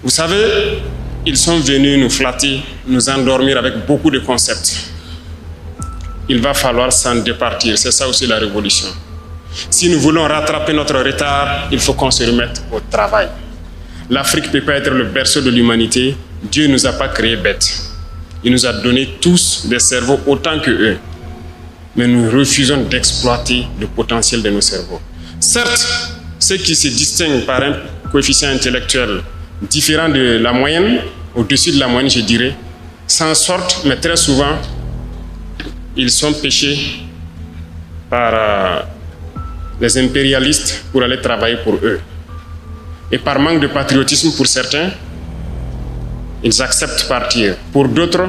Vous savez, ils sont venus nous flatter, nous endormir avec beaucoup de concepts. Il va falloir s'en départir, c'est ça aussi la révolution. Si nous voulons rattraper notre retard, il faut qu'on se remette au travail. L'Afrique ne peut pas être le berceau de l'humanité. Dieu ne nous a pas créés bêtes. Il nous a donné tous des cerveaux autant que eux. Mais nous refusons d'exploiter le potentiel de nos cerveaux. Certes, ceux qui se distinguent par un coefficient intellectuel différent de la moyenne, au-dessus de la moyenne, je dirais, s'en sortent, mais très souvent, ils sont pêchés par les impérialistes pour aller travailler pour eux. Et par manque de patriotisme pour certains, ils acceptent partir. Pour d'autres,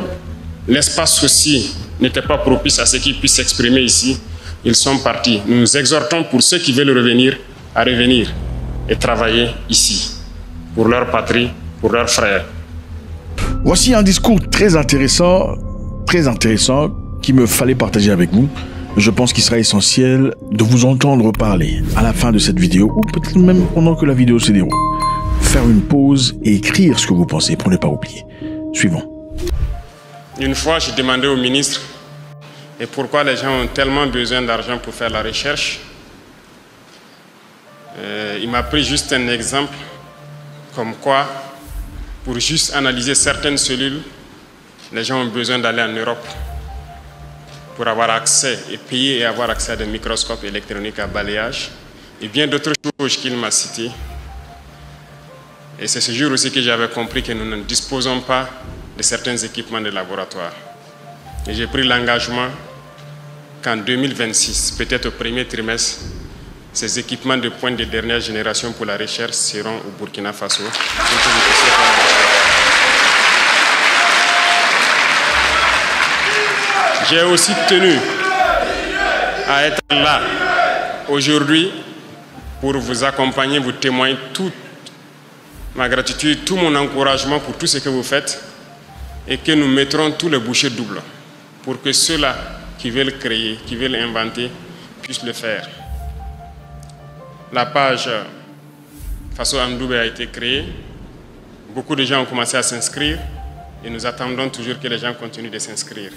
l'espace aussi n'était pas propice à ce qu'ils puissent s'exprimer ici. Ils sont partis. Nous nous exhortons pour ceux qui veulent revenir à revenir et travailler ici, pour leur patrie, pour leurs frères. Voici un discours très intéressant qu'il me fallait partager avec vous. Je pense qu'il sera essentiel de vous entendre parler à la fin de cette vidéo, ou peut-être même pendant que la vidéo se déroule. Faire une pause et écrire ce que vous pensez pour ne pas oublier. Suivons. Une fois, j'ai demandé au ministre et pourquoi les gens ont tellement besoin d'argent pour faire la recherche. Il m'a pris juste un exemple, comme quoi, pour juste analyser certaines cellules, les gens ont besoin d'aller en Europe pour avoir accès et payer et avoir accès à des microscopes électroniques à balayage et bien d'autres choses qu'il m'a citées. Et c'est ce jour aussi que j'avais compris que nous ne disposons pas de certains équipements de laboratoire. Et j'ai pris l'engagement qu'en 2026, peut-être au premier trimestre, ces équipements de pointe de dernière génération pour la recherche seront au Burkina Faso. J'ai aussi tenu à être là aujourd'hui pour vous accompagner, vous témoigner toute ma gratitude, tout mon encouragement pour tout ce que vous faites et que nous mettrons tous les bouchées doubles pour que ceux-là qui veulent créer, qui veulent inventer, puissent le faire. La page Faso Andoubé a été créée, beaucoup de gens ont commencé à s'inscrire et nous attendons toujours que les gens continuent de s'inscrire.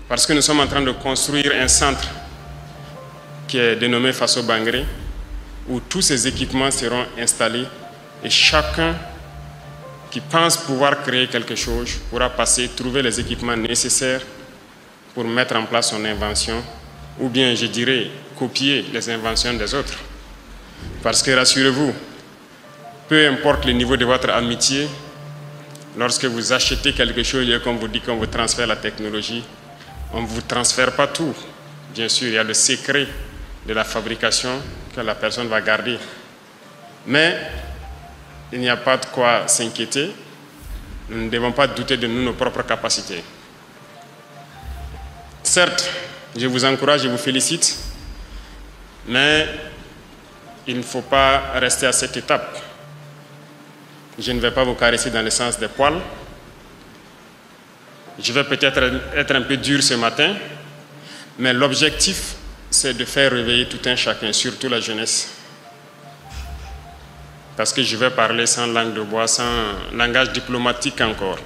Parce que nous sommes en train de construire un centre qui est dénommé Faso Bangré, où tous ces équipements seront installés et chacun qui pense pouvoir créer quelque chose pourra passer, trouver les équipements nécessaires pour mettre en place son invention, ou bien, je dirais, copier les inventions des autres. Parce que, rassurez-vous, peu importe le niveau de votre amitié, lorsque vous achetez quelque chose et qu'on vous dit qu'on vous transfère la technologie, on ne vous transfère pas tout. Bien sûr, il y a le secret de la fabrication que la personne va garder. Mais il n'y a pas de quoi s'inquiéter. Nous ne devons pas douter de nous, nos propres capacités. Certes, je vous encourage, je vous félicite, mais il ne faut pas rester à cette étape. Je ne vais pas vous caresser dans le sens des poils. Je vais peut-être être un peu dur ce matin, mais l'objectif, c'est de faire réveiller tout un chacun, surtout la jeunesse. Parce que je vais parler sans langue de bois, sans langage diplomatique encore.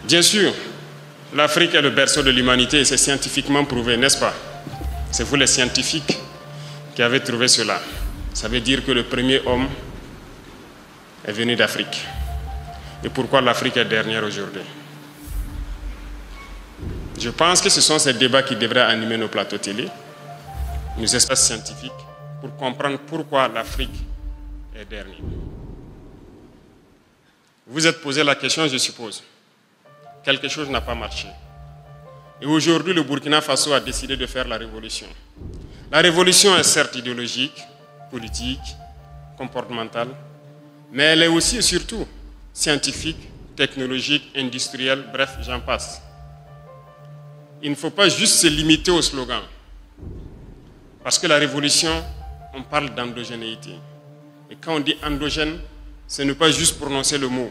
Bien sûr, l'Afrique est le berceau de l'humanité et c'est scientifiquement prouvé, n'est-ce pas? C'est vous les scientifiques qui avez trouvé cela. Ça veut dire que le premier homme est venu d'Afrique. Et pourquoi l'Afrique est dernière aujourd'hui? Je pense que ce sont ces débats qui devraient animer nos plateaux télé, nos espaces scientifiques, pour comprendre pourquoi l'Afrique est dernière. Vous vous êtes posé la question, je suppose. Quelque chose n'a pas marché. Et aujourd'hui, le Burkina Faso a décidé de faire la révolution. La révolution est certes idéologique, politique, comportementale, mais elle est aussi et surtout scientifique, technologique, industrielle, bref, j'en passe. Il ne faut pas juste se limiter au slogan. Parce que la révolution, on parle d'endogénéité. Et quand on dit endogène, ce n'est pas juste prononcer le mot.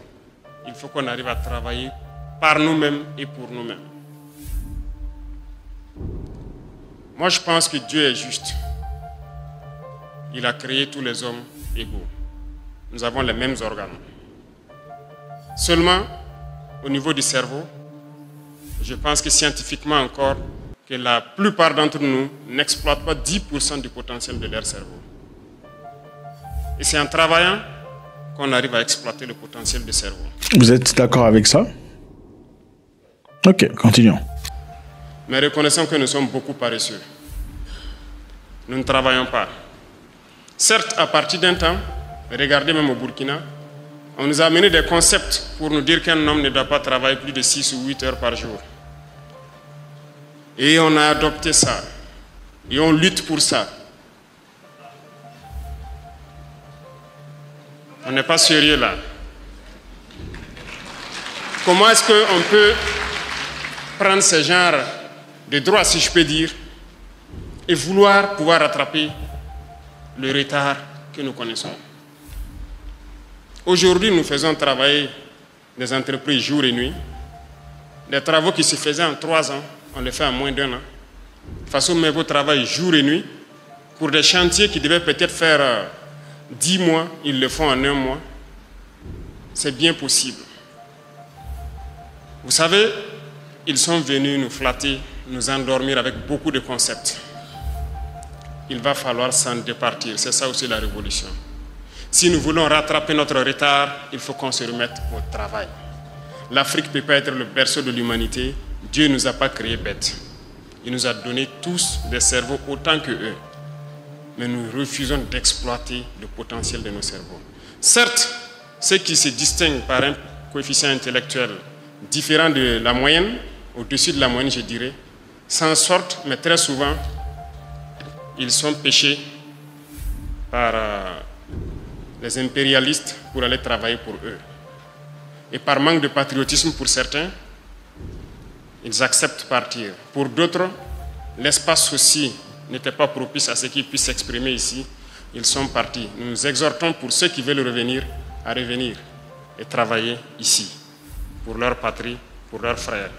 Il faut qu'on arrive à travailler par nous-mêmes et pour nous-mêmes. Moi, je pense que Dieu est juste. Il a créé tous les hommes égaux. nous avons les mêmes organes. Seulement, au niveau du cerveau, je pense que scientifiquement encore, que la plupart d'entre nous n'exploitent pas 10% du potentiel de leur cerveau. Et c'est en travaillant qu'on arrive à exploiter le potentiel du cerveau. Vous êtes d'accord avec ça? Ok, continuons. Mais reconnaissons que nous sommes beaucoup paresseux. Nous ne travaillons pas. Certes, à partir d'un temps, regardez même au Burkina, on nous a amené des concepts pour nous dire qu'un homme ne doit pas travailler plus de 6 ou 8 heures par jour. Et on a adopté ça. Et on lutte pour ça. On n'est pas sérieux là. Comment est-ce qu'on peut prendre ce genre de droits, si je peux dire, et vouloir pouvoir rattraper le retard que nous connaissons? Aujourd'hui, nous faisons travailler des entreprises jour et nuit. Des travaux qui se faisaient en 3 ans, on les fait en moins d'1 an. Façon Mebo travaille jour et nuit pour des chantiers qui devaient peut-être faire 10 mois, ils le font en 1 mois. C'est bien possible. Vous savez, ils sont venus nous flatter, nous endormir avec beaucoup de concepts. Il va falloir s'en départir. C'est ça aussi la révolution. Si nous voulons rattraper notre retard, il faut qu'on se remette au travail. L'Afrique ne peut pas être le berceau de l'humanité. Dieu ne nous a pas créés bêtes. Il nous a donné tous des cerveaux autant que eux. Mais nous refusons d'exploiter le potentiel de nos cerveaux. Certes, ceux qui se distinguent par un coefficient intellectuel différent de la moyenne, au-dessus de la moyenne, je dirais, s'en sortent, mais très souvent, ils sont pêchés par les impérialistes pour aller travailler pour eux. Et par manque de patriotisme pour certains, ils acceptent partir. Pour d'autres, l'espace aussi n'était pas propice à ce qu'ils puissent s'exprimer ici. Ils sont partis. Nous nous exhortons pour ceux qui veulent revenir à revenir et travailler ici, pour leur patrie, pour leurs frères.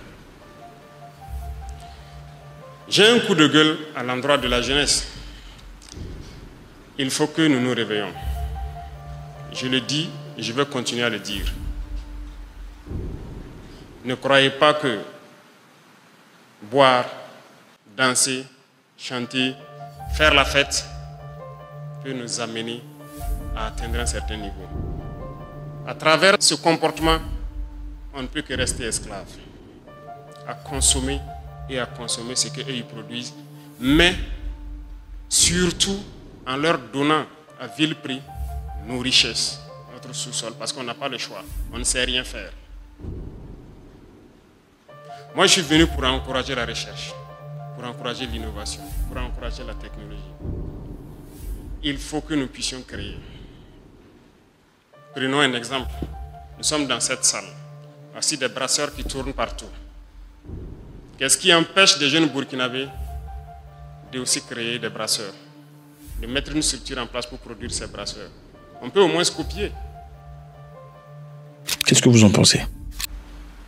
J'ai un coup de gueule à l'endroit de la jeunesse. Il faut que nous nous réveillons. Je le dis et je vais continuer à le dire. Ne croyez pas que boire, danser, chanter, faire la fête peut nous amener à atteindre un certain niveau. À travers ce comportement, on ne peut que rester esclave, à consommer et à consommer ce qu'eux produisent, mais surtout en leur donnant à vil prix nos richesses, notre sous-sol, parce qu'on n'a pas le choix, on ne sait rien faire. Moi, je suis venu pour encourager la recherche, pour encourager l'innovation, pour encourager la technologie. Il faut que nous puissions créer. Prenons un exemple. Nous sommes dans cette salle. Voici des brasseurs qui tournent partout. Qu'est-ce qui empêche des jeunes Burkinabés de aussi créer des brasseurs, de mettre une structure en place pour produire ces brasseurs? On peut au moins se copier. Qu'est-ce que vous en pensez?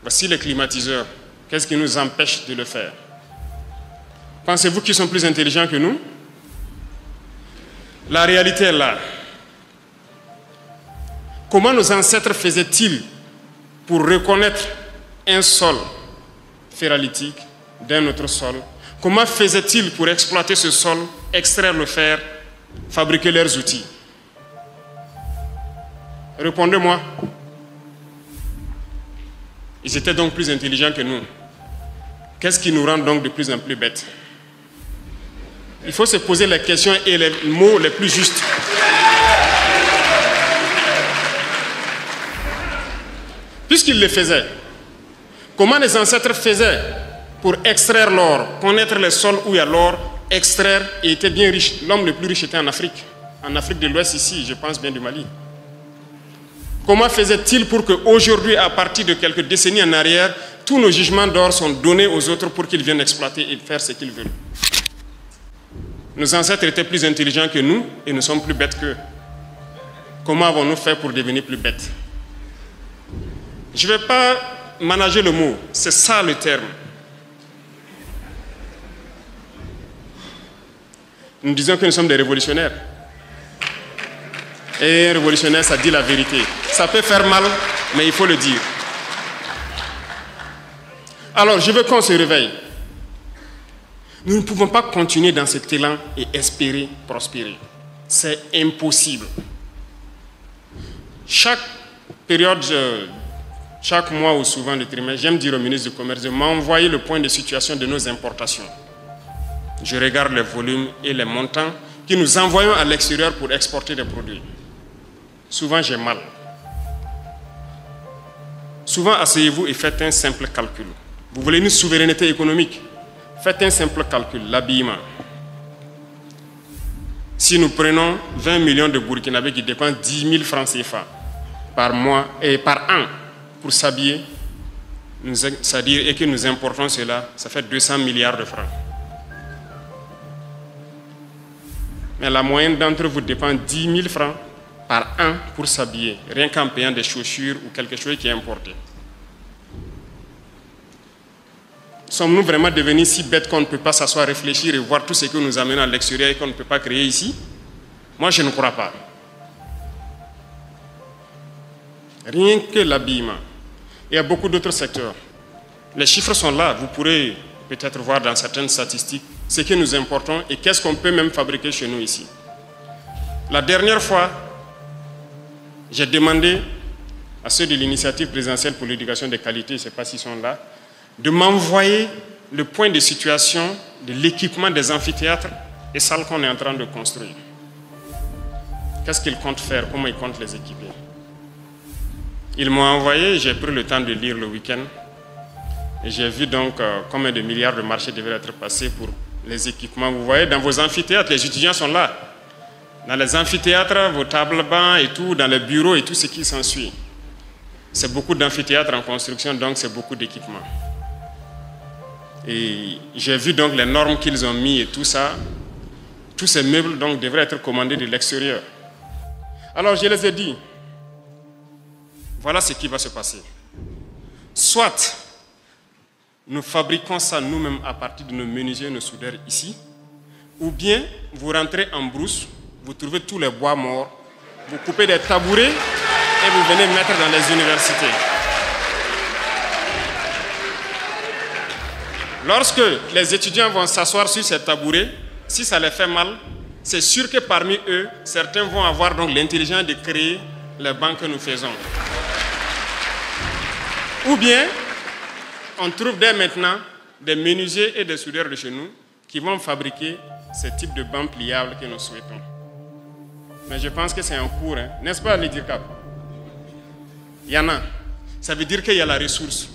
Voici les climatiseurs. Qu'est-ce qui nous empêche de le faire? Pensez-vous qu'ils sont plus intelligents que nous? La réalité est là. Comment nos ancêtres faisaient-ils pour reconnaître un sol ferralitique d'un autre sol? Comment faisaient-ils pour exploiter ce sol, extraire le fer, fabriquer leurs outils? Répondez-moi. Ils étaient donc plus intelligents que nous. Qu'est-ce qui nous rend donc de plus en plus bêtes? Il faut se poser les questions et les mots les plus justes. Puisqu'ils le faisaient, comment les ancêtres faisaient pour extraire l'or, connaître les sols où il y a l'or, extraire et étaient bien riches? L'homme le plus riche était en Afrique de l'Ouest ici, je pense bien du Mali. Comment faisait-il pour qu'aujourd'hui, à partir de quelques décennies en arrière, tous nos jugements d'or sont donnés aux autres pour qu'ils viennent exploiter et faire ce qu'ils veulent? Nos ancêtres étaient plus intelligents que nous et nous sommes plus bêtes qu'eux. Comment avons-nous fait pour devenir plus bêtes? Je ne vais pas manager le mot, c'est ça le terme. Nous disons que nous sommes des révolutionnaires. Et un révolutionnaire, ça dit la vérité. Ça peut faire mal, mais il faut le dire. Alors, je veux qu'on se réveille. Nous ne pouvons pas continuer dans cet élan et espérer prospérer. C'est impossible. Chaque période, chaque mois ou souvent de trimestre, j'aime dire au ministre du Commerce de m'envoyer le point de situation de nos importations. Je regarde les volumes et les montants que nous envoyons à l'extérieur pour exporter des produits. Souvent, j'ai mal. Souvent, asseyez-vous et faites un simple calcul. Vous voulez une souveraineté économique? Faites un simple calcul, l'habillement. Si nous prenons 20 millions de Burkinabés qui dépensent 10 000 francs CFA par mois et par an pour s'habiller, c'est-à-dire et que nous importons cela, ça fait 200 milliards de francs. Mais la moyenne d'entre vous dépense 10 000 francs par an pour s'habiller, rien qu'en payant des chaussures ou quelque chose qui est importé. Sommes-nous vraiment devenus si bêtes qu'on ne peut pas s'asseoir, réfléchir et voir tout ce que nous amenons à l'extérieur et qu'on ne peut pas créer ici? Moi, je ne crois pas. Rien que l'habillement. Il y a beaucoup d'autres secteurs. Les chiffres sont là. Vous pourrez peut-être voir dans certaines statistiques ce que nous importons et qu'est-ce qu'on peut même fabriquer chez nous ici. La dernière fois, j'ai demandé à ceux de l'initiative présidentielle pour l'éducation de qualité, je ne sais pas s'ils sont là, de m'envoyer le point de situation de l'équipement des amphithéâtres et salles qu'on est en train de construire. Qu'est-ce qu'ils comptent faire? Comment ils comptent les équiper? Ils m'ont envoyé, j'ai pris le temps de lire le week-end et j'ai vu donc combien de milliards de marchés devraient être passés pour les équipements. Vous voyez, dans vos amphithéâtres, les étudiants sont là. Dans les amphithéâtres, vos tables bancs et tout, dans les bureaux et tout ce qui s'ensuit. C'est beaucoup d'amphithéâtres en construction, donc c'est beaucoup d'équipements. Et j'ai vu donc les normes qu'ils ont mis et tout ça. Tous ces meubles donc devraient être commandés de l'extérieur. Alors je les ai dit, voilà ce qui va se passer. Soit nous fabriquons ça nous-mêmes à partir de nos menuisiers, nos soudeurs ici, ou bien vous rentrez en brousse, vous trouvez tous les bois morts, vous coupez des tabourets et vous venez mettre dans les universités. Lorsque les étudiants vont s'asseoir sur ces tabourets, si ça les fait mal, c'est sûr que parmi eux, certains vont avoir donc l'intelligence de créer les bancs que nous faisons. Ou bien, on trouve dès maintenant des menuisiers et des soudeurs de chez nous qui vont fabriquer ce type de bancs pliables que nous souhaitons. Mais je pense que c'est en cours, hein. N'est-ce pas, l'handicap? Il y en a. Ça veut dire qu'il y a la ressource.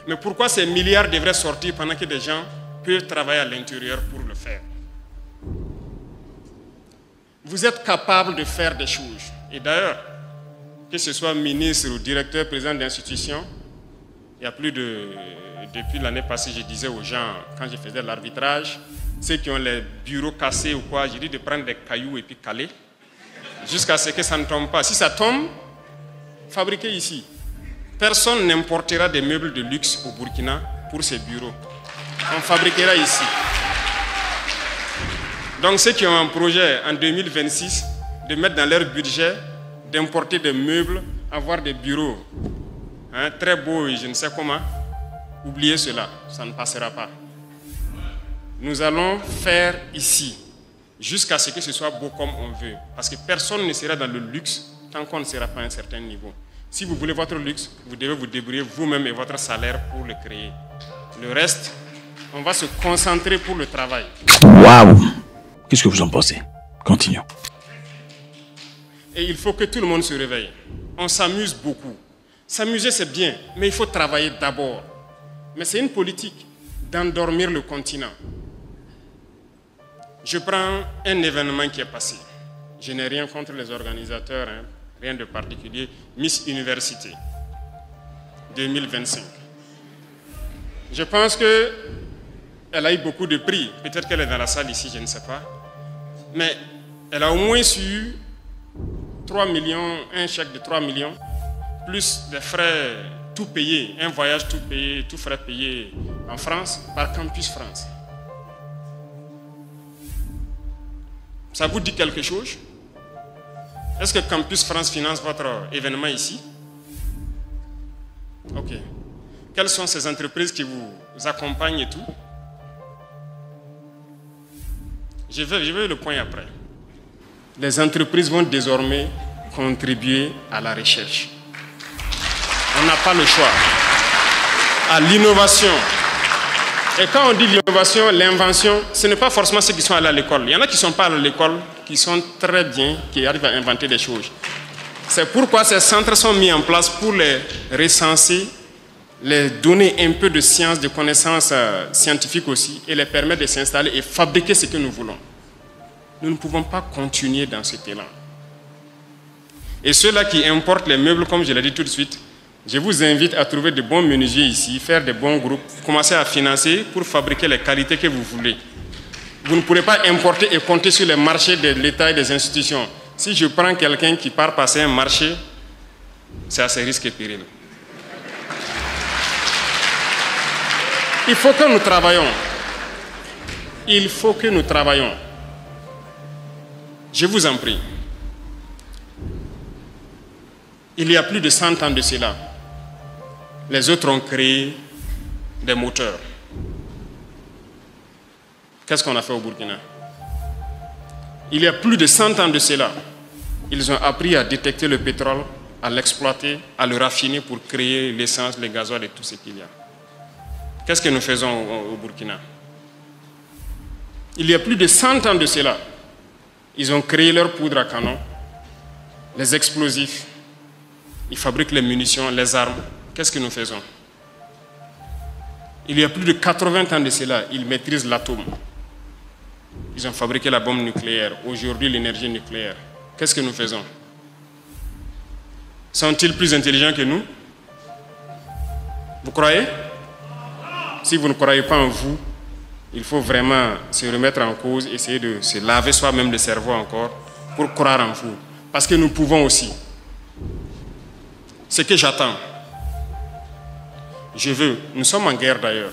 Mais pourquoi ces milliards devraient sortir pendant que des gens peuvent travailler à l'intérieur pour le faire? Vous êtes capable de faire des choses. Et d'ailleurs, que ce soit ministre ou directeur, président d'institution, il y a plus de... Depuis l'année passée, je disais aux gens, quand je faisais l'arbitrage, ceux qui ont les bureaux cassés ou quoi, j'ai dit de prendre des cailloux et puis caler, jusqu'à ce que ça ne tombe pas. Si ça tombe, fabriquez ici. Personne n'importera des meubles de luxe au Burkina pour ces bureaux. On fabriquera ici. Donc ceux qui ont un projet en 2026 de mettre dans leur budget d'importer des meubles, avoir des bureaux très beaux et je ne sais comment, oubliez cela, ça ne passera pas. Nous allons faire ici jusqu'à ce que ce soit beau comme on veut. Parce que personne ne sera dans le luxe tant qu'on ne sera pas à un certain niveau. Si vous voulez votre luxe, vous devez vous débrouiller vous-même et votre salaire pour le créer. Le reste, on va se concentrer pour le travail. Waouh! Qu'est-ce que vous en pensez? Continuons. Et il faut que tout le monde se réveille. On s'amuse beaucoup. S'amuser, c'est bien, mais il faut travailler d'abord. Mais c'est une politique d'endormir le continent. Je prends un événement qui est passé. Je n'ai rien contre les organisateurs, rien de particulier. Miss Université 2025. Je pense qu'elle a eu beaucoup de prix. Peut-être qu'elle est dans la salle ici, je ne sais pas. Mais elle a au moins eu 3 millions, un chèque de 3 millions, plus des frais tout payés, un voyage tout payé, tout frais payé en France, par Campus France. Ça vous dit quelque chose? Est-ce que Campus France finance votre événement ici? Ok. Quelles sont ces entreprises qui vous accompagnent et tout? Je vais le point après. Les entreprises vont désormais contribuer à la recherche. On n'a pas le choix. À l'innovation. Et quand on dit l'innovation, l'invention, ce n'est pas forcément ceux qui sont allés à l'école. Il y en a qui ne sont pas allés à l'école, qui sont très bien, qui arrivent à inventer des choses. C'est pourquoi ces centres sont mis en place pour les recenser, les donner un peu de science, de connaissances scientifiques aussi, et les permettre de s'installer et fabriquer ce que nous voulons. Nous ne pouvons pas continuer dans cet élan. Et ceux-là qui importent les meubles, comme je l'ai dit tout de suite, je vous invite à trouver de bons menuisiers ici, faire de bons groupes, commencer à financer pour fabriquer les qualités que vous voulez. Vous ne pourrez pas importer et compter sur les marchés de l'État et des institutions. Si je prends quelqu'un qui part passer un marché, c'est à ses risques et périls. Il faut que nous travaillions. Il faut que nous travaillions. Je vous en prie. Il y a plus de 100 ans de cela, les autres ont créé des moteurs. Qu'est-ce qu'on a fait au Burkina? Il y a plus de 100 ans de cela, ils ont appris à détecter le pétrole, à l'exploiter, à le raffiner pour créer l'essence, le gasoil et tout ce qu'il y a. Qu'est-ce que nous faisons au Burkina? Il y a plus de 100 ans de cela, ils ont créé leur poudre à canon, les explosifs, ils fabriquent les munitions, les armes. Qu'est-ce que nous faisons? Il y a plus de 80 ans de cela, ils maîtrisent l'atome. Ils ont fabriqué la bombe nucléaire. Aujourd'hui, l'énergie nucléaire. Qu'est-ce que nous faisons? Sont-ils plus intelligents que nous? Vous croyez? Si vous ne croyez pas en vous, il faut vraiment se remettre en cause, essayer de se laver soi-même le cerveau encore pour croire en vous. Parce que nous pouvons aussi. Ce que j'attends, nous sommes en guerre d'ailleurs.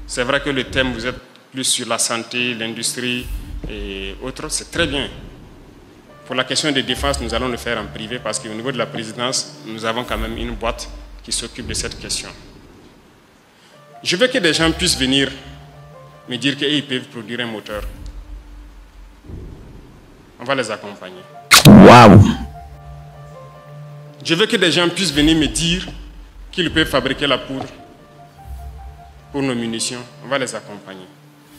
C'est vrai que le thème, vous êtes plus sur la santé, l'industrie et autres, c'est très bien. Pour la question de défense, nous allons le faire en privé parce qu'au niveau de la présidence, nous avons quand même une boîte qui s'occupe de cette question. Je veux que des gens puissent venir me dire qu'ils peuvent produire un moteur. On va les accompagner. Waouh! Je veux que des gens puissent venir me dire qu'ils peuvent fabriquer la poudre pour nos munitions. On va les accompagner.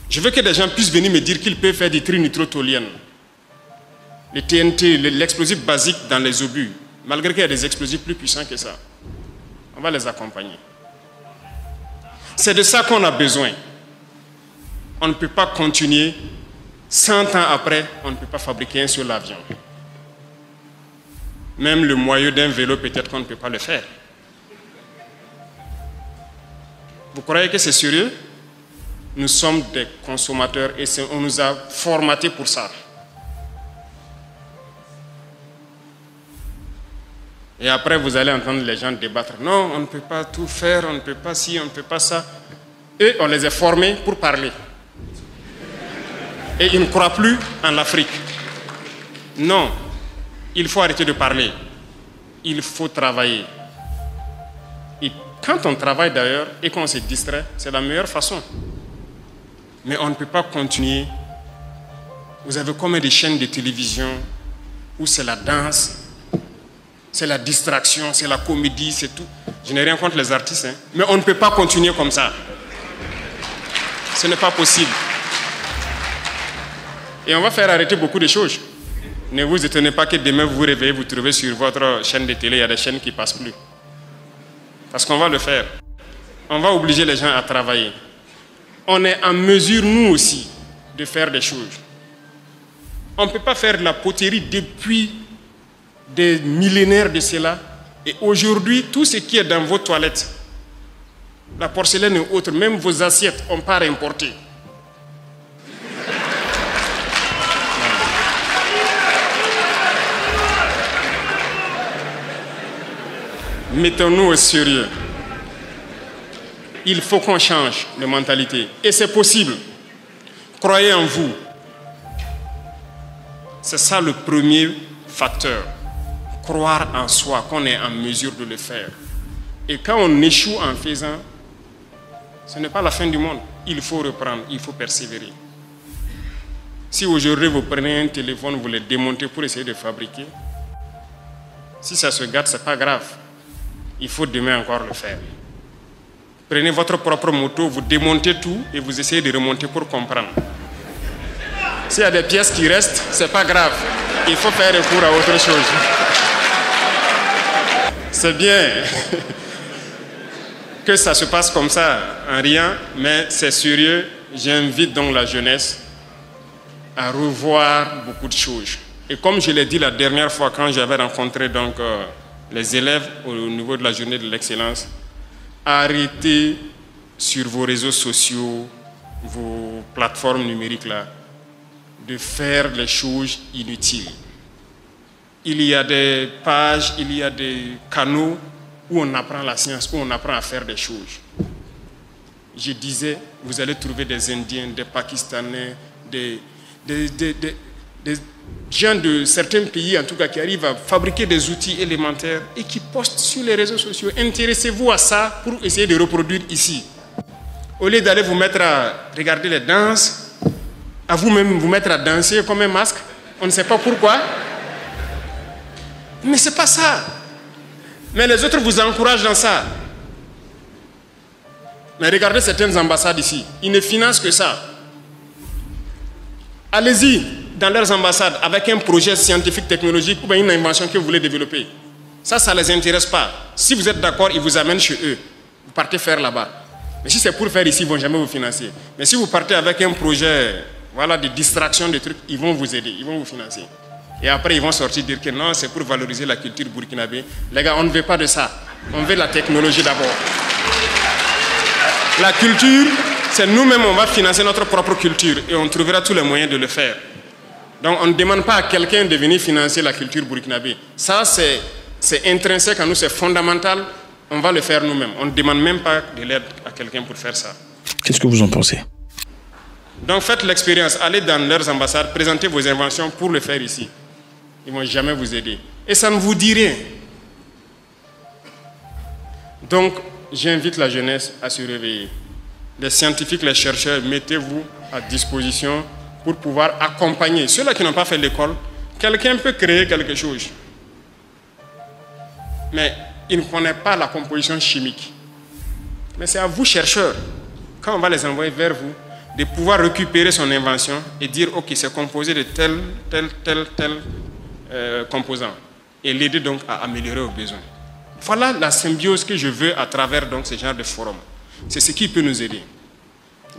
Je veux que des gens puissent venir me dire qu'ils peuvent faire des trinitrotoluènes, les TNT, l'explosif basique dans les obus, malgré qu'il y a des explosifs plus puissants que ça. On va les accompagner. C'est de ça qu'on a besoin. On ne peut pas continuer, 100 ans après, on ne peut pas fabriquer un seul avion. Même le moyeu d'un vélo, peut-être qu'on ne peut pas le faire. Vous croyez que c'est sérieux? Nous sommes des consommateurs et on nous a formatés pour ça. Et après, vous allez entendre les gens débattre. Non, on ne peut pas tout faire, on ne peut pas ci, on ne peut pas ça. Eux, on les a formés pour parler. Et ils ne croient plus en l'Afrique. Non, il faut arrêter de parler. Il faut travailler. Et quand on travaille d'ailleurs et qu'on se distrait, c'est la meilleure façon. Mais on ne peut pas continuer. Vous avez combien de chaînes de télévision où c'est la danse, c'est la distraction, c'est la comédie, c'est tout. Je n'ai rien contre les artistes, hein. Mais on ne peut pas continuer comme ça. Ce n'est pas possible. Et on va faire arrêter beaucoup de choses. Ne vous étonnez pas que demain vous vous réveillez, vous trouvez sur votre chaîne de télé, il y a des chaînes qui ne passent plus. Parce qu'on va le faire. On va obliger les gens à travailler. On est en mesure, nous aussi, de faire des choses. On ne peut pas faire de la poterie depuis des millénaires de cela. Et aujourd'hui, tout ce qui est dans vos toilettes, la porcelaine et autres, même vos assiettes, on part importer. Mettons-nous au sérieux. Il faut qu'on change de mentalité. Et c'est possible. Croyez en vous. C'est ça le premier facteur. Croire en soi, qu'on est en mesure de le faire. Et quand on échoue en faisant, ce n'est pas la fin du monde. Il faut reprendre, il faut persévérer. Si aujourd'hui vous prenez un téléphone, vous le démontez pour essayer de fabriquer, si ça se gâte, ce n'est pas grave. Il faut demain encore le faire. Prenez votre propre moto, vous démontez tout et vous essayez de remonter pour comprendre. S'il y a des pièces qui restent, ce n'est pas grave. Il faut faire recours à autre chose. C'est bien que ça se passe comme ça, en rien, mais c'est sérieux. J'invite donc la jeunesse à revoir beaucoup de choses. Et comme je l'ai dit la dernière fois quand j'avais rencontré donc, les élèves au niveau de la journée de l'excellence, arrêtez sur vos réseaux sociaux, vos plateformes numériques là, de faire les choses inutiles. Il y a des pages, il y a des canaux où on apprend la science, où on apprend à faire des choses. Je disais, vous allez trouver des Indiens, des Pakistanais, des gens de certains pays, en tout cas, qui arrivent à fabriquer des outils élémentaires et qui postent sur les réseaux sociaux. Intéressez-vous à ça pour essayer de reproduire ici. Au lieu d'aller vous mettre à regarder les danses, à vous-même vous mettre à danser comme un masque, on ne sait pas pourquoi. Mais ce n'est pas ça. Mais les autres vous encouragent dans ça. Mais regardez certaines ambassades ici. Ils ne financent que ça. Allez-y dans leurs ambassades avec un projet scientifique, technologique ou bien une invention que vous voulez développer. Ça ne les intéresse pas. Si vous êtes d'accord, ils vous amènent chez eux. Vous partez faire là-bas. Mais si c'est pour faire ici, ils ne vont jamais vous financer. Mais si vous partez avec un projet, voilà, de distraction, de trucs, ils vont vous aider, ils vont vous financer. Et après, ils vont sortir dire que non, c'est pour valoriser la culture burkinabé. Les gars, on ne veut pas de ça. On veut la technologie d'abord. La culture, c'est nous-mêmes, on va financer notre propre culture et on trouvera tous les moyens de le faire. Donc, on ne demande pas à quelqu'un de venir financer la culture burkinabé. Ça, c'est intrinsèque à nous, c'est fondamental. On va le faire nous-mêmes. On ne demande même pas de l'aide à quelqu'un pour faire ça. Qu'est-ce que vous en pensez? Donc, faites l'expérience. Allez dans leurs ambassades, présentez vos inventions pour le faire ici. Ils ne vont jamais vous aider. Et ça ne vous dit rien. Donc, j'invite la jeunesse à se réveiller. Les scientifiques, les chercheurs, mettez-vous à disposition pour pouvoir accompagner. Ceux-là qui n'ont pas fait l'école, quelqu'un peut créer quelque chose. Mais il ne connaît pas la composition chimique. Mais c'est à vous, chercheurs, quand on va les envoyer vers vous, de pouvoir récupérer son invention et dire, OK, c'est composé de tel composant. Et l'aider donc à améliorer aux besoins. Voilà la symbiose que je veux à travers donc, ce genre de forum. C'est ce qui peut nous aider.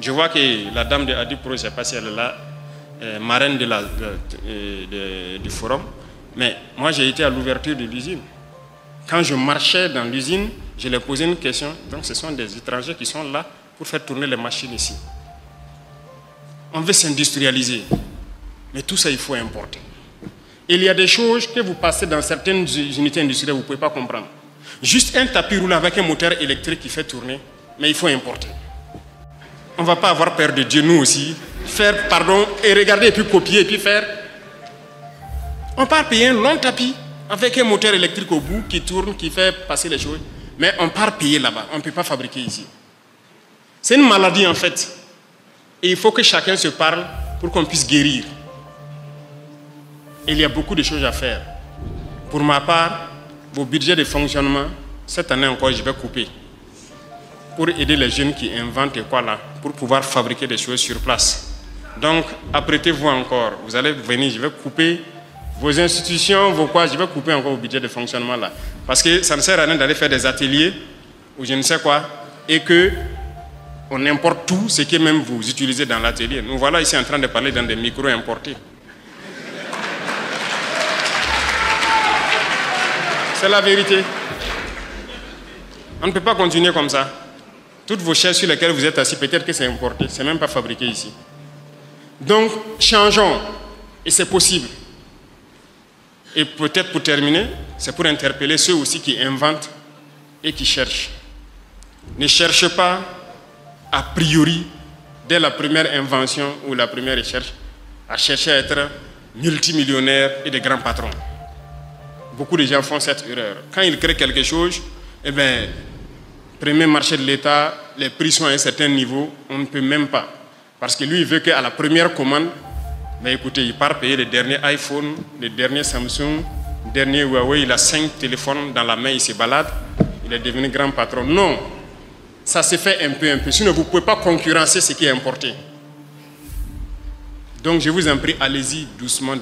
Je vois que la dame de Adipro, je ne sais pas si elle est là, marraine du forum, mais moi j'ai été à l'ouverture de l'usine. Quand je marchais dans l'usine, je leur posais une question. Donc ce sont des étrangers qui sont là pour faire tourner les machines ici. On veut s'industrialiser, mais tout ça il faut importer. Il y a des choses que vous passez dans certaines unités industrielles, vous ne pouvez pas comprendre. Juste un tapis roulant avec un moteur électrique qui fait tourner, mais il faut importer. On ne va pas avoir peur de Dieu, nous aussi. Faire, pardon, et regarder, et puis copier, et puis faire. On part payer un long tapis avec un moteur électrique au bout qui tourne, qui fait passer les choses. Mais on part payer là-bas. On ne peut pas fabriquer ici. C'est une maladie en fait. Et il faut que chacun se parle pour qu'on puisse guérir. Il y a beaucoup de choses à faire. Pour ma part, vos budgets de fonctionnement, cette année encore, je vais couper. Pour aider les jeunes qui inventent et quoi là, pour pouvoir fabriquer des choses sur place. Donc, apprêtez-vous encore. Vous allez venir, je vais couper vos institutions, vos quoi, je vais couper encore vos budgets de fonctionnement là. Parce que ça ne sert à rien d'aller faire des ateliers ou je ne sais quoi, et que on importe tout ce que même vous utilisez dans l'atelier. Nous voilà ici en train de parler dans des micros importés. C'est la vérité. On ne peut pas continuer comme ça. Toutes vos chaises sur lesquelles vous êtes assis, peut-être que c'est importé, c'est même pas fabriqué ici. Donc, changeons. Et c'est possible. Et peut-être pour terminer, c'est pour interpeller ceux aussi qui inventent et qui cherchent. Ne cherchez pas, a priori, dès la première invention ou la première recherche, à chercher à être multimillionnaire et des grands patrons. beaucoup de gens font cette erreur. Quand ils créent quelque chose, eh bien, premier marché de l'État, les prix sont à un certain niveau, on ne peut même pas. Parce que lui, il veut qu'à la première commande, mais écoutez, il part payer les derniers iPhone, les derniers Samsung, les derniers Huawei, il a 5 téléphones dans la main, il se balade, il est devenu grand patron. Non, ça se fait un peu. Sinon, vous ne pouvez pas concurrencer ce qui est importé. Donc, je vous en prie, allez-y doucement.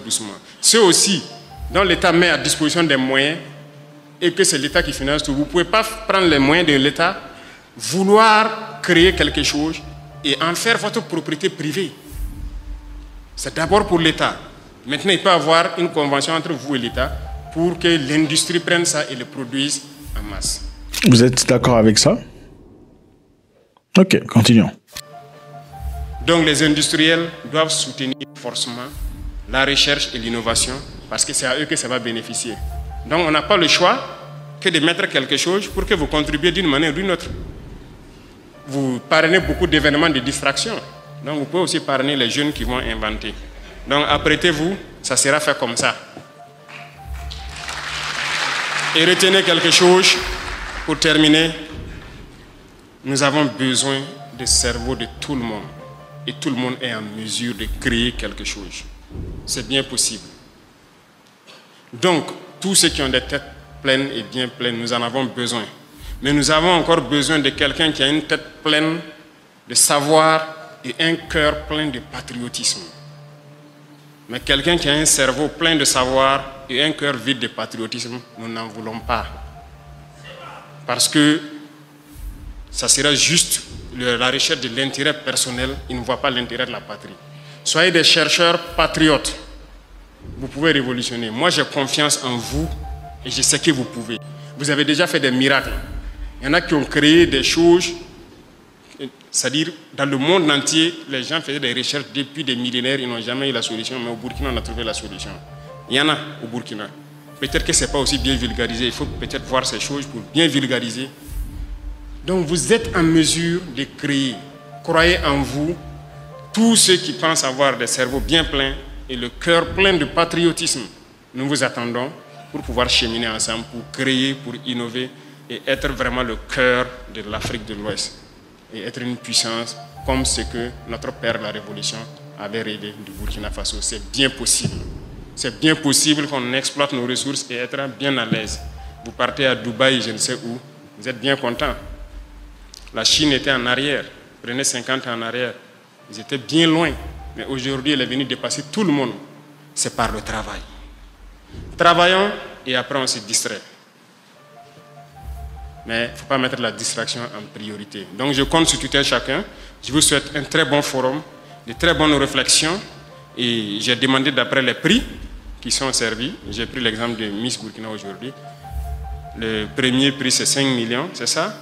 Ceux aussi, dont l'État met à disposition des moyens et que c'est l'État qui finance tout, vous ne pouvez pas prendre les moyens de l'État, vouloir créer quelque chose et en faire votre propriété privée. C'est d'abord pour l'État. Maintenant, il peut y avoir une convention entre vous et l'État pour que l'industrie prenne ça et le produise en masse. Vous êtes d'accord avec ça? Ok, continuons. Donc les industriels doivent soutenir forcément la recherche et l'innovation parce que c'est à eux que ça va bénéficier. Donc on n'a pas le choix que de mettre quelque chose pour que vous contribuiez d'une manière ou d'une autre. Vous parrainez beaucoup d'événements de distraction. Donc vous pouvez aussi parrainer les jeunes qui vont inventer. Donc apprêtez-vous, ça sera fait comme ça. Et retenez quelque chose pour terminer. Nous avons besoin du cerveau de tout le monde. Et tout le monde est en mesure de créer quelque chose. C'est bien possible. Donc, tous ceux qui ont des têtes pleines et bien pleines, nous en avons besoin. Mais nous avons encore besoin de quelqu'un qui a une tête pleine de savoir et un cœur plein de patriotisme. Mais quelqu'un qui a un cerveau plein de savoir et un cœur vide de patriotisme, nous n'en voulons pas. Parce que ça sera juste la recherche de l'intérêt personnel, il ne voit pas l'intérêt de la patrie. Soyez des chercheurs patriotes. Vous pouvez révolutionner. Moi, j'ai confiance en vous et je sais que vous pouvez. Vous avez déjà fait des miracles. Il y en a qui ont créé des choses, c'est-à-dire dans le monde entier, les gens faisaient des recherches depuis des millénaires, ils n'ont jamais eu la solution, mais au Burkina, on a trouvé la solution. Il y en a au Burkina. Peut-être que ce n'est pas aussi bien vulgarisé. Il faut peut-être voir ces choses pour bien vulgariser. Donc vous êtes en mesure de créer. Croyez en vous. Tous ceux qui pensent avoir des cerveaux bien pleins et le cœur plein de patriotisme, nous vous attendons pour pouvoir cheminer ensemble, pour créer, pour innover et être vraiment le cœur de l'Afrique de l'Ouest et être une puissance comme ce que notre père, la Révolution, avait rêvé du Burkina Faso. C'est bien possible. C'est bien possible qu'on exploite nos ressources et être bien à l'aise. Vous partez à Dubaï, je ne sais où, vous êtes bien content. La Chine était en arrière, prenez 50 ans en arrière. Ils étaient bien loin, mais aujourd'hui, elle est venue dépasser tout le monde. C'est par le travail. Travaillons et après on se distrait. Mais il ne faut pas mettre la distraction en priorité. Donc je compte sur tout un chacun. Je vous souhaite un très bon forum, de très bonnes réflexions. Et j'ai demandé d'après les prix qui sont servis. J'ai pris l'exemple de Miss Burkina aujourd'hui. Le premier prix, c'est 5 millions, c'est ça?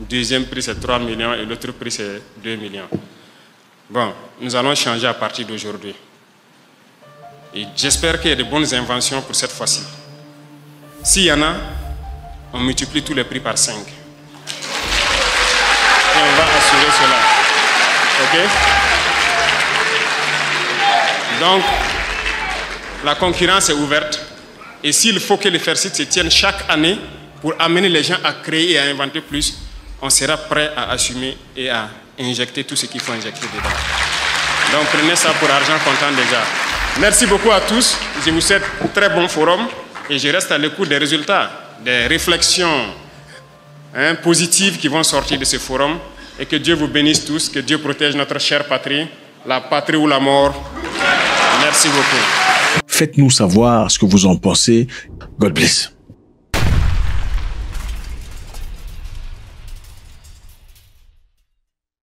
Le deuxième prix, c'est 3 millions et l'autre prix, c'est 2 millions. Bon, nous allons changer à partir d'aujourd'hui. Et j'espère qu'il y a de bonnes inventions pour cette fois-ci. S'il y en a, on multiplie tous les prix par 5. Et on va assurer cela. OK? Donc, la concurrence est ouverte. Et s'il faut que les FAIRCIT se tiennent chaque année pour amener les gens à créer et à inventer plus, on sera prêt à assumer et à injecter tout ce qu'il faut injecter dedans. Donc prenez ça pour argent comptant déjà. Merci beaucoup à tous. Je vous souhaite un très bon forum et je reste à l'écoute des résultats, des réflexions positives qui vont sortir de ce forum et que Dieu vous bénisse tous, que Dieu protège notre chère patrie, la patrie ou la mort. Merci beaucoup. Faites-nous savoir ce que vous en pensez. God bless.